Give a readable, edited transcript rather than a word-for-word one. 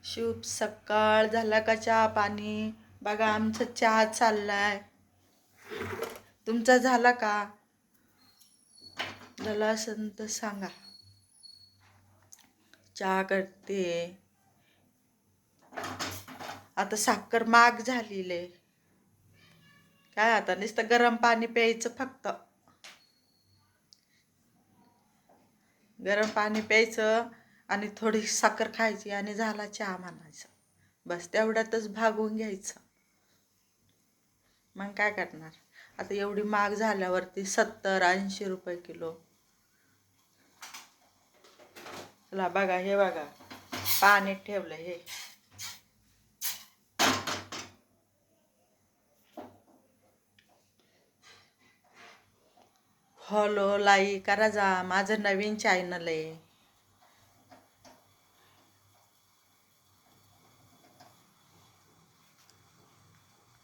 शुभ सकाळ. झाला का चहा पाणी? बघा आमचा चहा चाललाय. तुमचा झाला का? झाला असेल तर सांगा. चहा करते. आता साखर महाग झालेली. काय आता नुसतं गरम पाणी प्यायचं फक्त. गरम पाणी प्यायचं आणि थोडी साखर खायची आणि झाला चहा म्हणायचं. बस तेवढ्यातच भागून घ्यायचं. मग काय करणार? आता एवढी महाग झाल्यावरती 70-80 रुपये किलो. चला बघा, हे बघा पाणी ठेवलं हे. फॉलो लाईक करा जा. माझं नवीन चॅनल आहे.